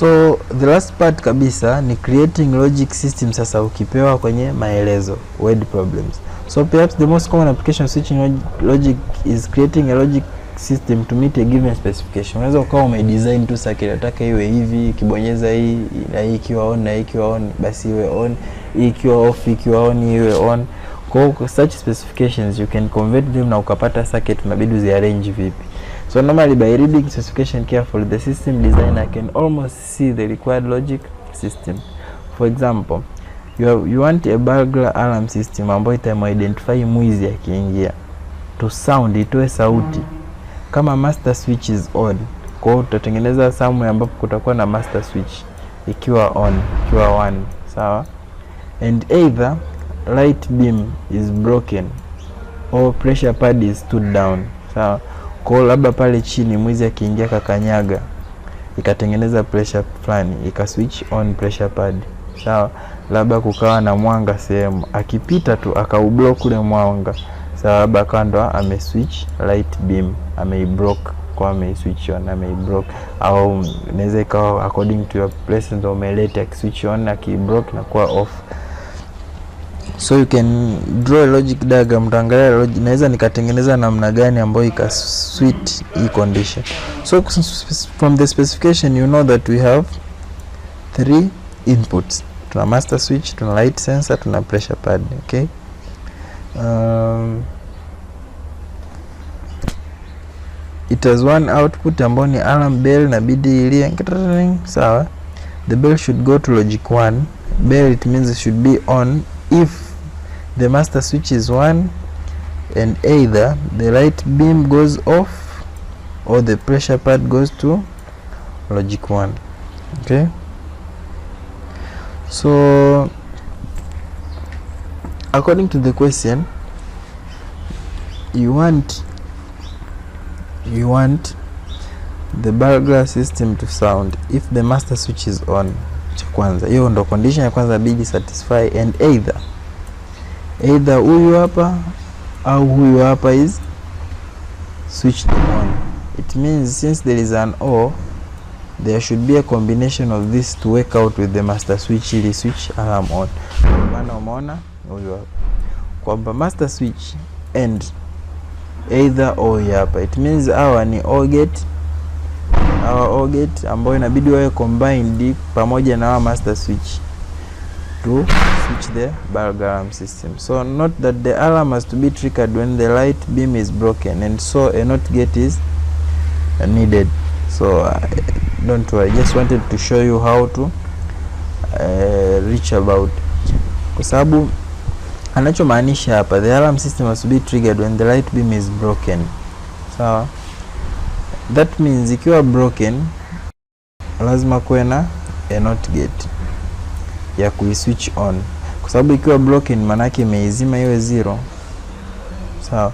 So the last part kabisa ni creating logic system. Sasa ukipewa kwenye maelezo, word problems. So perhaps the most common application of switching logic is creating a logic system to meet a given specification. Unaweza ukawa umedesign tu circuit, nataka iwe hivi, ikibonyeza hii na hii ikiwa on na hii ikiwa on basi iwe on, hii ikiwa off ikiwa on iwe on. Kwa such specifications you can convert them na ukapata circuit unabidi uziarrange vipi. So normally by reading specification carefully, the system designer can almost see the required logic system. For example, you want a burglar alarm system ambayo itaidentify mwizi akiingia, to sound, itoe sauti kama master switch is on. Kwa hiyo tutatengeneza somewhere ambapo kutakuwa na master switch ikiwa on, ikiwa on, sawa? And either light beam is broken or pressure pad is stood down, sawa? Kwa hiyo labda pale chini mwizi akiingia kakanyaga, ikatengeneza pressure fulani, ika switch on pressure pad, sawa? Labda kukawa na mwanga sehemu, akipita tu akaublock ule mwanga, sawa? Labda kando ame switch light beam, ameiblock kwa ame switch on, ameiblock. Au inaweza ikawa according to your place ndio umeleta switch on, akiblock na kuwa off. So you can draw a logic diagram, mtaangalia logic naweza nikatengeneza namna gani ambayo ikaswitch hii condition. So from the specification you know that we have 3 inputs. Tuna master switch, tuna light sensor, tuna pressure pad, okay? It has one output ambayo ni alarm bell na bidi ilie, sawa? The bell should go to logic 1. Bell, it means it should be on if the master switch is 1 and either the light beam goes off or the pressure pad goes to logic 1, okay? So according to the question, you want the burglar system to sound if the master switch is on. Cha kwanza, hiyo ndo condition ya kwanza bidi satisfy, and either huyu hapa au huyu hapa is switched on. It means since there is an or, there should be a combination of this to work out with the master switch ili switch alarm on. Maana umeona huyu hapa kwamba master switch and either or hapa, it means our ni or gate, our or gate ambayo inabidi wawe combined pamoja na our master switch to switch the burglar alarm system. So note that the alarm has to be triggered when the light beam is broken, and so a NOT gate is needed. So don't worry, just wanted to show you how to reach about, kwa sababu anachomaanisha hapa, the alarm system has to be triggered when the light beam is broken. So that means ikiwa broken lazima kuwe na a NOT gate ya kuiswitch on, kwa sababu ikiwa broken manake imeizima iwe 0, sawa?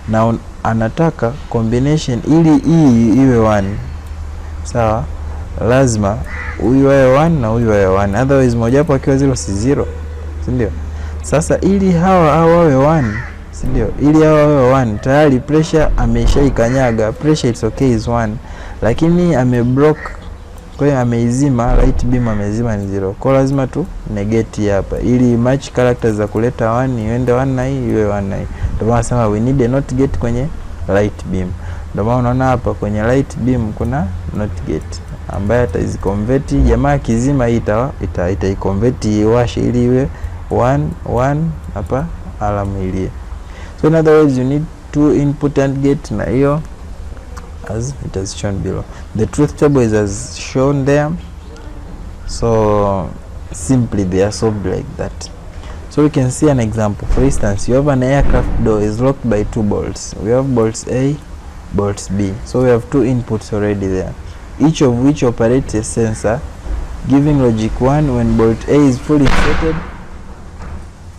Na anataka combination ili hii iwe 1, sawa? Lazima huyu awe 1 na huyu awe 1, otherwise moja hapo akiwa 0 si 0, si ndio? Sasa ili hawa wawe 1, si ndio? Ili hawa wawe 1 tayari pressure ameshaikanyaga, pressure it's okay is 1, lakini ameblock, kwa hiyo ameizima light beam, amezima ni 0. Kwa lazima tu negate hapa ili match characters za kuleta 1 iende 1 na hii iwe 1 na hii. Ndio maana sema we need a NOT gate kwenye light beam. Ndio maana unaona hapa kwenye light beam kuna NOT gate ambayo itaziconvert, jamaa kizima hii itaiconvert iwashe ili iwe 1 hapa alarm ilie. So in other words you need 2 input AND gate, na hiyo as it has shown below. The truth table is as shown there. So simply they are solved like that. So we can see an example. For instance, you have an aircraft door is locked by 2 bolts. We have bolts A, bolts B. So we have 2 inputs already there, each of which operates a sensor, giving logic 1 when bolt A is fully inserted,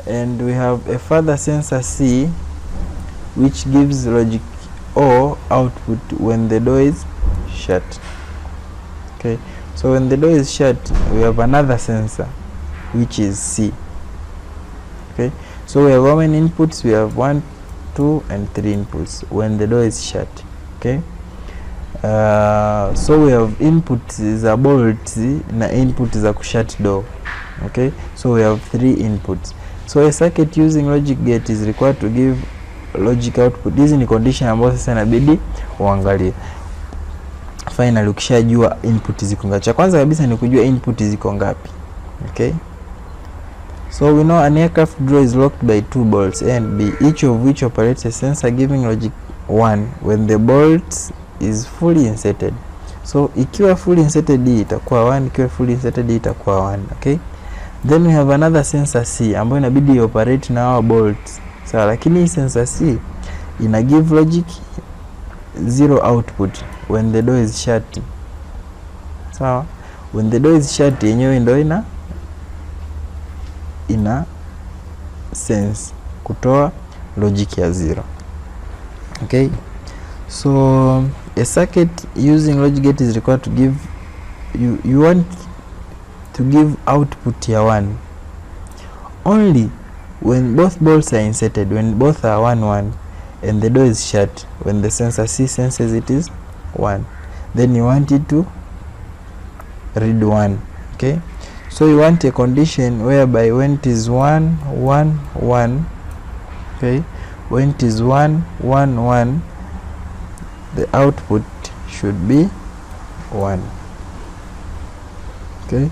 and we have a further sensor C which gives logic O output when the door is shut. Okay, so when the door is shut we have another sensor which is C. Okay, so we have how many inputs? We have 1, 2 and 3 inputs when the door is shut. Okay, So we have input za bolt na input za kushut door. Okay, so we have 3 inputs. So a circuit using logic gate is required to give logic output. Hizi ni condition ambazo sasa inabidi uangalie. Finally ukishajua input ziko ngapi, cha kwanza kabisa ni kujua input ziko ngapi. Okay, so we know an aircraft door is locked by 2 bolts A and B, each of which operates a sensor giving logic 1 when the bolt is fully inserted. So ikiwa fully inserted hii itakuwa 1, ikiwa fully inserted hii itakuwa 1. Okay, then we have another sensor C ambayo inabidi operate na our bolts. Sawa, lakini hii sensor C ina give logic 0 output when the door is shut. Sawa, when the door is shut yenyewe ndio ina sense kutoa logic ya 0. Okay, so a circuit using logic gate is required to give you want to give output ya 1 only when both bolts are inserted, when both are 1 1 and the door is shut. When the sensor C senses it is 1, then you want it to read 1. Okay, so you want a condition whereby when it is 1 1 1, okay, when it is 1 1 1, the output should be 1. Okay,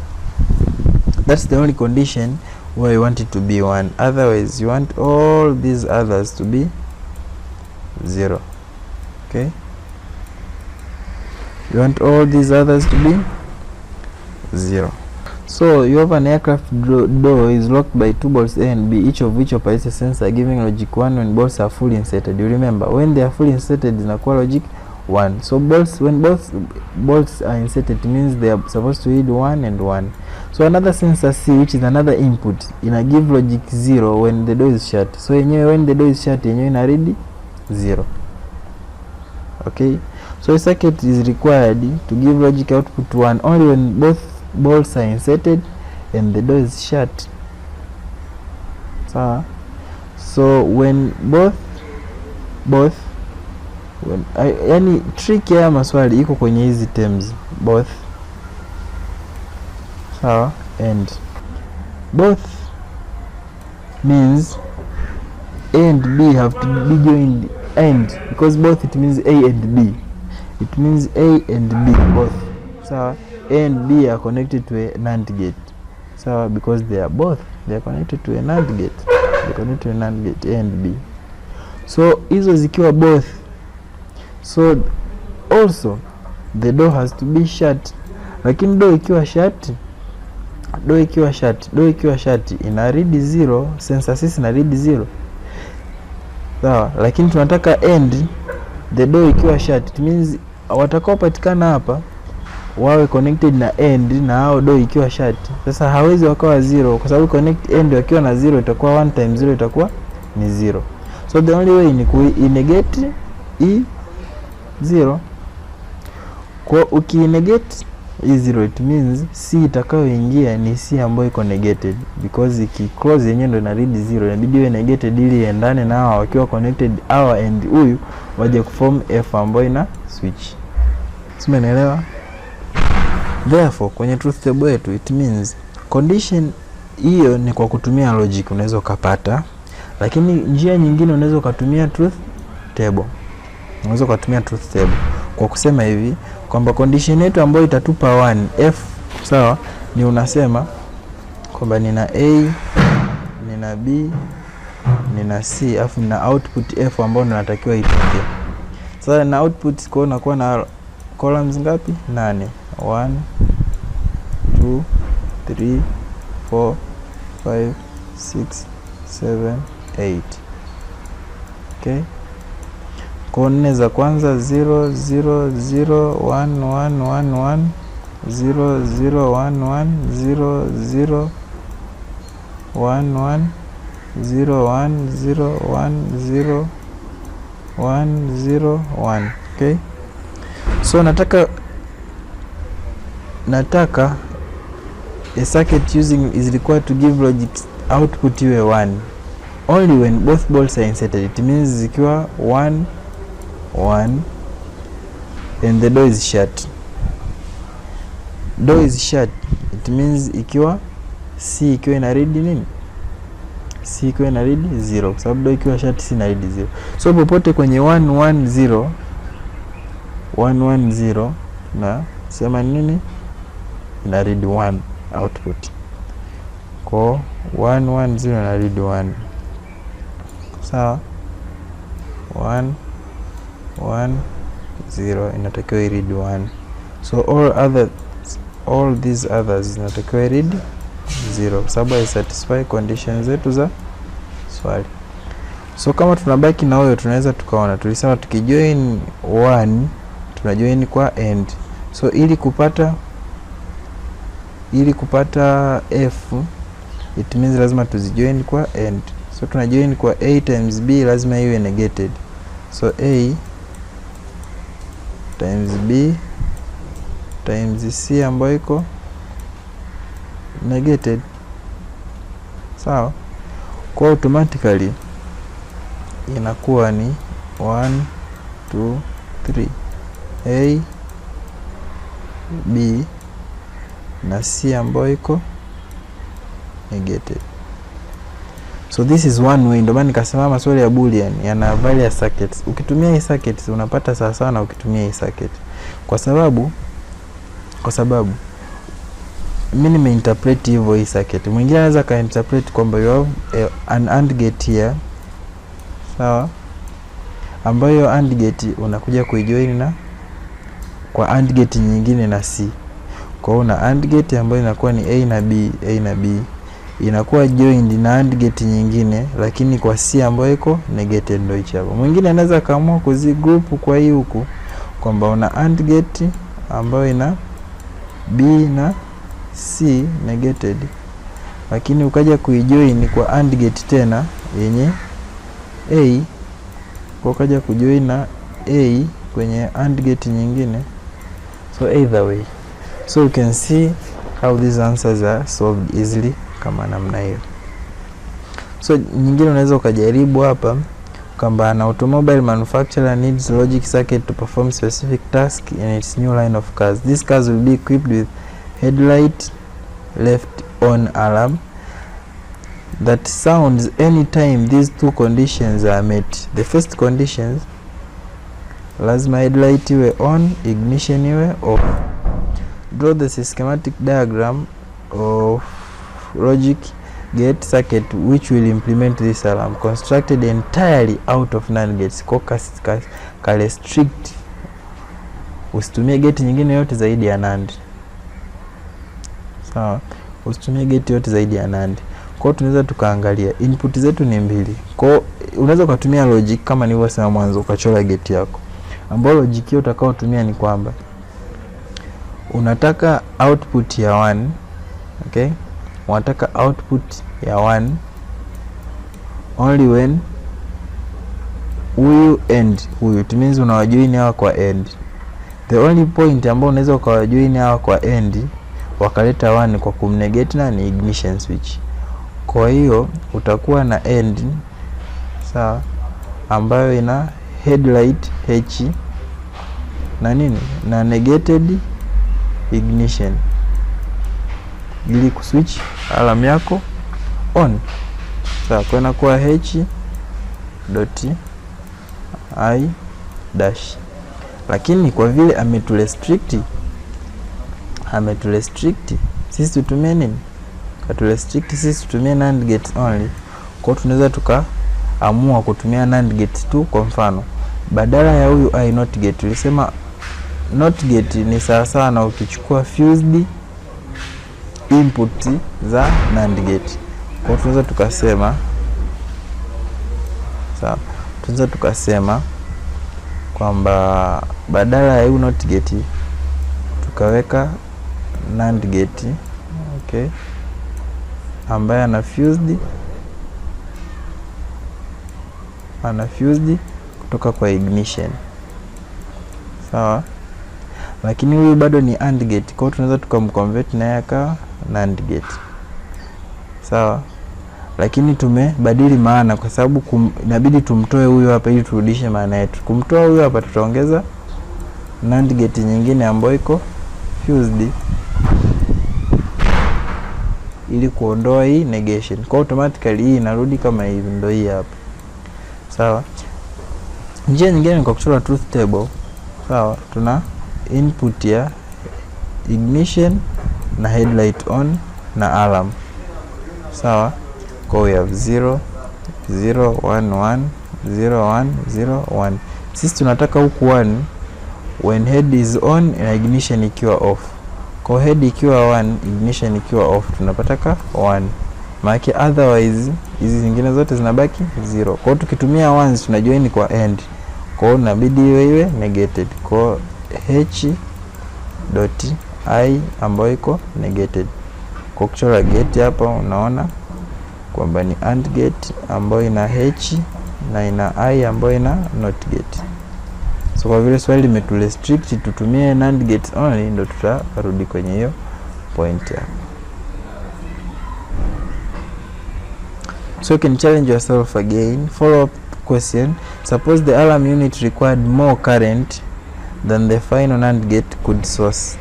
that's the only condition where you want it to be 1. Otherwise you want all these others to be 0. Okay, you want all these others to be 0. So you have an aircraft door is locked by 2 bolts A and B, each of which operates a sensor giving logic 1 when bolts are fully inserted. You remember when they are fully inserted zinakuwa logic 1. So bolts, when both bolts are inserted, it means they are supposed to read 1 and 1. So another sensor C, which is another input, ina give logic 0 when the door is shut. So yenyewe when the door is shut yenyewe ina read 0. Okay, so a circuit is required to give logic output 1 only when both bolts are inserted and the door is shut. So when both when yani trick ya maswali iko kwenye hizi terms both, sawa, and both means A and B have to be joined, and because both it means A and B, it means A and B both. Sawa, A and B are connected to a NAND gate. Sawa, because they are both, they are connected to a NAND gate, they are connected to a NAND gate, A and B. So hizo zikiwa both, so also the door has to be shut. Lakini door ikiwa shut ina read 0, sensor C ina read 0. Sawa, lakini tunataka end the door ikiwa shut, it means watakao patikana hapa wawe connected na end na hao door ikiwa shut. Sasa hawezi wakawa 0 kwa sababu connect end wakiwa na 0 itakuwa 1 times 0 itakuwa ni 0. So the only way ni ku-negate hii 0. Kwa uki-negate hii 0, it means C itakayoingia ni C ambayo iko negated, because iki-close yenyewe ndo ina read 0, inabidi iwe negated ili iendane na hawa wakiwa connected, hawa and huyu waje kuform F ambayo ina switch. Umeelewa? Therefore kwenye truth table yetu it means condition hiyo ni kwa kutumia logic unaweza kupata, lakini njia nyingine unaweza kutumia truth table. Unaweza kutumia truth table kwa kusema hivi kwamba condition yetu ambayo itatupa 1 F, sawa, ni unasema kwamba nina A, nina B, nina C, afu nina output F ambayo natakiwa itoke. Sasa na output kwa unakuwa na columns ngapi? 8. 1 2 3 4 5 6 7 8. Okay, kwa nne za kwanza 0 0 0 1 1 1 1 0 0 1 1 0 0 1 1 0 1 0 1 0 1 0 1. Okay, so nataka a circuit using is required to give logic output iwe 1 only when both bolts are inserted. It means zikiwa 1 1 and the door is shut. Door is shut, it means ikiwa C ikiwa ina read nini? C ikiwa ina read 0, kwa sababu door ikiwa shut C ina read 0. So popote kwenye 110 na sema nini? Ina read 1 output. Kwa 110 na read 1. Sawa? 110 inatakiwa i read 1. So all these others zinatakiwa i read 0 kwa sababu I satisfy conditions zetu za swali. So kama tunabaki na huyo, tunaweza tukaona tulisema tukijoin 1 tunajoin kwa end. So ili kupata f, it means lazima tuzijoin kwa end. So tunajoin kwa a times b, lazima iwe negated. So a times b times c ambayo iko negated. Sawa? Kwa automatically inakuwa ni 1 2 3 a b na c ambayo iko negated. So this is one way. Ndio maana nikasema maswali ya Boolean yana various circuits. Ukitumia hii circuits unapata sawa sawa na ukitumia hii circuit. Kwa sababu mimi nimeinterpret hivyo hii circuit. Mwingine anaweza kainterpret kwamba you have an AND gate here. Sawa? Ambayo AND gate unakuja kuijoin na kwa AND gate nyingine na C. Kwa hiyo una AND gate ambayo inakuwa ni A na B inakuwa joined na AND gate nyingine, lakini kwa C ambayo iko negated. Ndio hicho hapo. Mwingine anaweza kaamua kuzigroup kwa hii huku kwamba una AND gate ambayo ina B na C negated, lakini ukaja kuijoin kwa AND gate tena yenye A, kwa ukaja kujoin na A kwenye AND gate nyingine. So either way, so you can see how these answers are solved easily kama namna hiyo. So nyingine unaweza ukajaribu hapa kwamba an automobile manufacturer needs logic circuit to perform specific task in its new line of cars. These cars will be equipped with headlight left on alarm that sounds anytime these two conditions are met. The first conditions, lazima headlight iwe on, ignition iwe off. Draw the schematic diagram of logic gate circuit which will implement this alarm, constructed entirely out of NAND gates. Kwa kale strict, usitumie gate nyingine yote zaidi ya NAND. Sawa? Usitumie gate yote zaidi ya NAND. Kwa tunaweza tukaangalia input zetu ni mbili. Kwa unaweza kutumia logic kama nilivyosema mwanzo, ukachora gate yako, ambayo logic hiyo utakayotumia ni kwamba unataka output ya 1, okay? Unataka output ya 1 only when huyu and huyu, it means unawajoin hawa kwa end. The only point ambao unaweza ukawajoin hawa kwa end wakaleta 1 kwa kumnegate na ni ignition switch. Kwa hiyo utakuwa na end, sawa, ambayo ina headlight H na nini na negated ignition ili kuswitch alarm yako on. Sawa, kwa inakuwa H dot I dash. Lakini kwa vile ameturestrict sisi tutumie nini? Katurestrict sisi tutumie NAND gate only. Kwa tunaweza tukaamua kutumia NAND gate tu. Kwa mfano, badala ya huyu I not gate, tulisema not gate ni sawa sawa na ukichukua fused input za NAND gate. Kwa tunaweza tukasema, sawa, tunaweza tukasema kwamba badala ya huyu not gate tukaweka NAND gate, okay, ambaye ana fused kutoka kwa ignition. Sawa, lakini huyu bado ni AND gate, kwa tunaweza tukamconvert naye akawa NAND gate. Sawa, lakini tumebadili maana kwa sababu inabidi tumtoe huyu hapa ili turudishe maana yetu. Kumtoa huyu hapa tutaongeza NAND gate nyingine ambayo iko fused ili kuondoa hii negation. Kwa automatically hii inarudi kama hivi, ndio hii hapa. Sawa. Njia nyingine ni kwa kuchora truth table. Sawa, tuna input ya ignition na headlight on na alarm. Sawa, kwa we have 0 0 1 1 0 1 0 1. Sisi tunataka huku 1 when head is on na ignition ikiwa off. Kwa head ikiwa 1, ignition ikiwa off, tunapataka 1. Maana otherwise hizi zingine zote zinabaki 0. Kwa tukitumia 1 tunajua ni kwa end. Kwa inabidi iwe negated. Kwa h.i ambayo iko negated. Kwa kuchora gate hapa unaona kwamba ni AND gate ambayo ina h na ina i ambayo ina NOT gate. So kwa vile swali limeturestrict tutumie NAND gate only, ndio tutarudi kwenye hiyo point hapa. So you can challenge yourself again. Follow up question. Suppose the alarm unit required more current than the final NAND gate could source.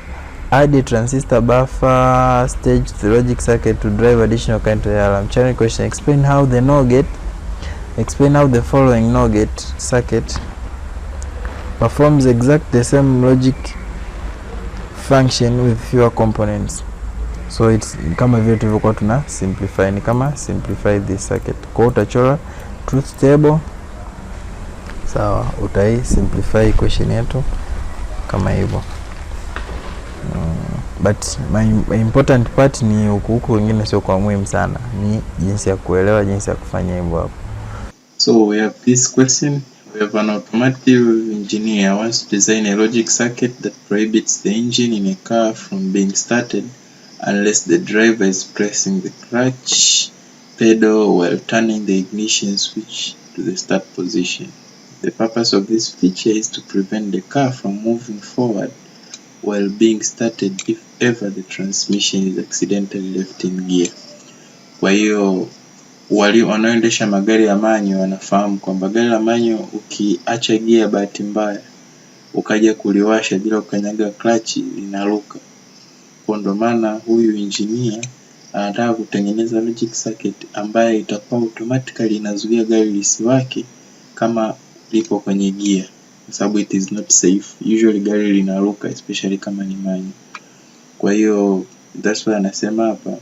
Add a transistor buffer stage to the logic circuit to drive additional current to the alarm. Challenge question. Explain how the following NOR gate circuit performs exactly the same logic function with fewer components. So it's kama vile tulivyokuwa tuna simplify, ni kama simplify this circuit. Kwa utachora truth table. Sawa, utai simplify equation yetu kama hivyo. But my important part ni huku wengine sio kwa muhimu sana, ni jinsi ya kuelewa, jinsi ya kufanya hivyo hapo. So we have this question. We have an automotive engineer wants to design a logic circuit that prohibits the engine in a car from being started unless the driver is pressing the clutch pedal while turning the ignition switch to the start position. The purpose of this feature is to prevent the car from moving forward while being started if ever the transmission is accidentally left in gear. Kwa hiyo wanaoendesha magari ya manyo wanafahamu kwamba gari la manyo ukiacha gear bahati mbaya ukaja kuliwasha bila kukanyaga clutch linaruka. Kwa ndo maana huyu engineer anataka kutengeneza logic circuit ambayo itakuwa automatically inazuia gari lisiwake kama lipo kwenye gear, kwa sababu it is not safe. Usually gari linaruka especially kama ni manyo. Kwa hiyo that's why anasema hapa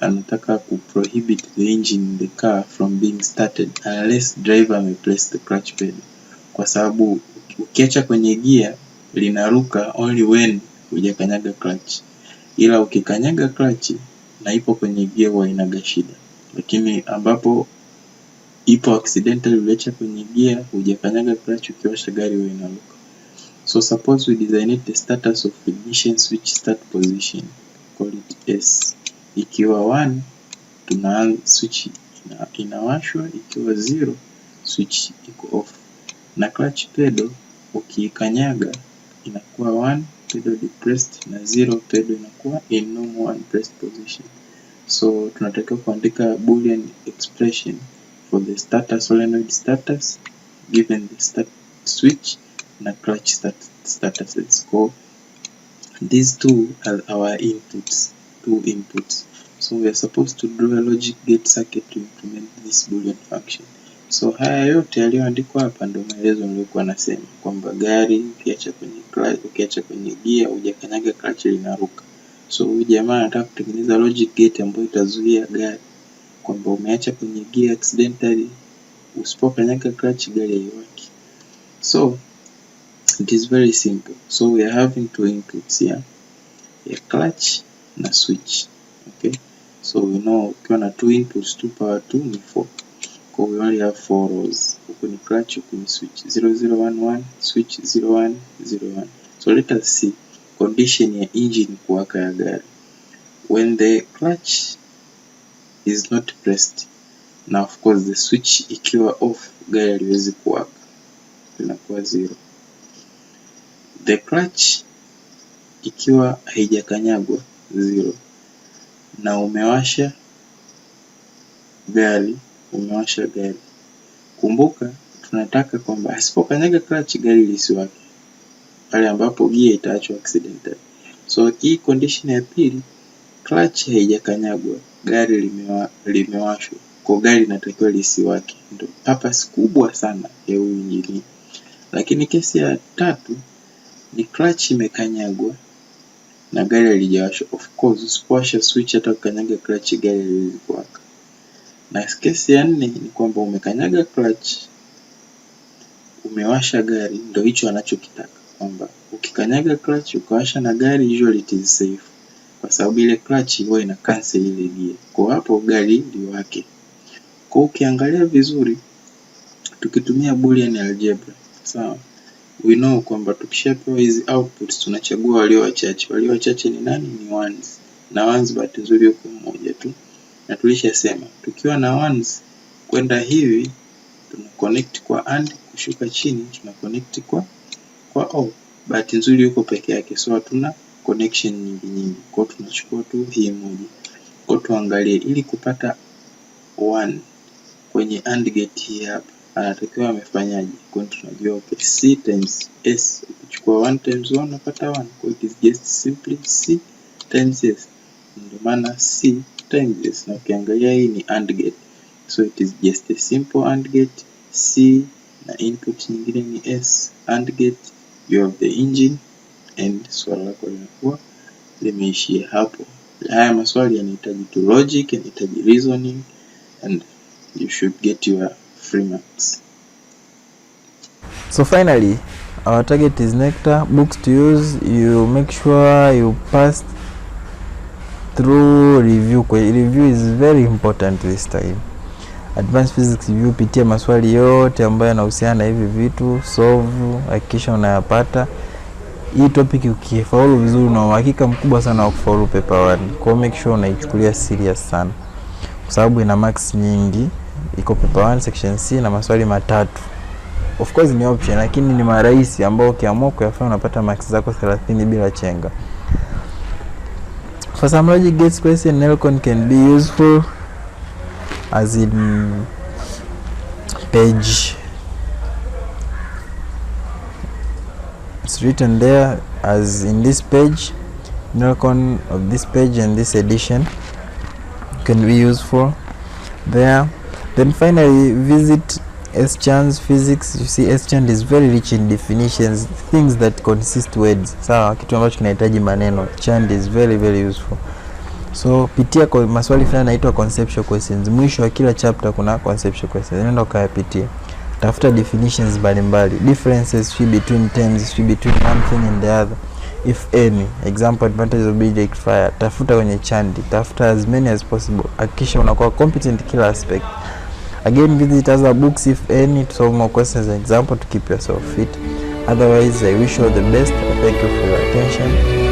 anataka kuprohibit the engine in the car from being started unless driver may press the clutch pedal, kwa sababu ukiacha kwenye gear linaruka only when hujakanyaga clutch, ila ukikanyaga clutch na ipo kwenye gear huwa inaga shida. Lakini ambapo ipo accidentally uliacha kwenye gear hujakanyaga clutch, ukiwasha gari huwa inaruka. So suppose we designate the status of ignition switch start position, call it S. Ikiwa 1 tuna switch inawashwa, ikiwa 0 switch iko off, na clutch pedal ukikanyaga inakuwa 1 pedal depressed na 0 pedal inakuwa in normal pressed position. So tunatakiwa kuandika Boolean expression for the starter solenoid status given the start switch na clutch statuses. So these two are our inputs, two inputs. So we are supposed to draw a logic gate circuit to implement this Boolean function. So haya yote yaliyoandikwa hapa ndio maelezo nilikuwa nasema kwamba gari ukiacha kwenye gear hujakanyaga clutch linaruka. So huyu jamaa anataka kutengeneza logic gate ambayo itazuia gari kwamba umeacha kwenye gear accidentally, usipokanyaga clutch gari haiwaki. So it is very simple. So we are having two inputs here, a clutch na switch. Okay, so we know ukiwa na two inputs 2 power 2 ni 4. So we only have 4 rows. Huku ni clutch, huku ni switch. 0011 switch 0101. So let us see condition ya engine kuwaka ya gari. When the clutch is not pressed, now of course the switch ikiwa off, gari haliwezi kuwaka, linakuwa 0. The clutch ikiwa haijakanyagwa 0, na umewasha gari. Kumbuka tunataka kwamba asipokanyaga clutch gari lisiwake. pale ambapo gear itaachwa accidentally. So hii condition ya pili, clutch haijakanyagwa, gari limewashwa, kwa gari linatakiwa lisiwake. Ndio purpose kubwa sana ya huyu engineer. Lakini kesi ya tatu ni clutch imekanyagwa na gari halijawashwa. Of course usipowasha switch hata ukanyaga clutch gari haliwezi kuwaka. Na kesi ya nne ni kwamba umekanyaga clutch, umewasha gari, ndio hicho anachokitaka, kwamba ukikanyaga clutch ukawasha na gari usually it is safe, kwa sababu ile clutch huwa ina cancel ile gear, kwa hapo gari liwake. Kwa ukiangalia vizuri, tukitumia Boolean Algebra, sawa, we know kwamba tukishapewa hizi outputs tunachagua walio wachache. Walio wachache ni nani? Ni ones. Na ones bahati nzuri yuko mmoja tu. Na tulishasema tukiwa na ones kwenda hivi tuna connect kwa and, kushuka chini tuna connect kwa all. Bahati nzuri yuko peke yake, so hatuna connection nyingi. Kwa tunachukua tu hii moja. Kwa tuangalie, ili kupata 1 kwenye AND gate hii hapa anatakiwa amefanyaje? Kwa tunajua okay, C times S, ukichukua 1 times 1 unapata 1. Kwa it is just simply C times S. Ndio maana C times S. Na ukiangalia hii ni AND gate, so it is just a simple AND gate. C na input nyingine ni S, AND gate, you have the engine, and swali lako linakuwa limeishia hapo. Haya maswali yanahitaji tu logic, yanahitaji reasoning, and you should get your free marks. So finally, our target is nectar. Books to use, you make sure you pass through review. Review is very important this time. Advanced physics review, pitia maswali yote ambayo yanahusiana na hivi vitu, solve, hakikisha unayapata. Hii topic ukifaulu vizuri una uhakika mkubwa sana wa kufaulu paper 1. Kwa make sure unaichukulia serious sana, kwa sababu ina marks nyingi. Iko paper 1 section C na maswali matatu. Of course ni option, lakini ni marahisi ambao ukiamua kuyafanya unapata marks zako 30 bila chenga. For some logic gates question, Nelcon can be useful as in page, it's written there as in this page, Nelcon of this page and this edition can be useful there. Then finally visit S-Chan's physics. You see S-Chan is very rich in definitions, things that consist words. Sawa, kitu ambacho kinahitaji maneno. Chan is very useful. So pitia kwa maswali fulani yanaitwa conceptual questions. Mwisho wa kila chapter kuna conceptual questions. Nenda ukayapitia. Tafuta definitions mbalimbali. Differences between terms, between one thing and the other, if any. Example, advantage of being rectifier. Tafuta kwenye Chandi. Tafuta as many as possible. Hakikisha unakuwa competent kila aspect. Again, visit other books if any to solve more questions and example to keep yourself fit. Otherwise, I wish you all the best. Thank you for your attention.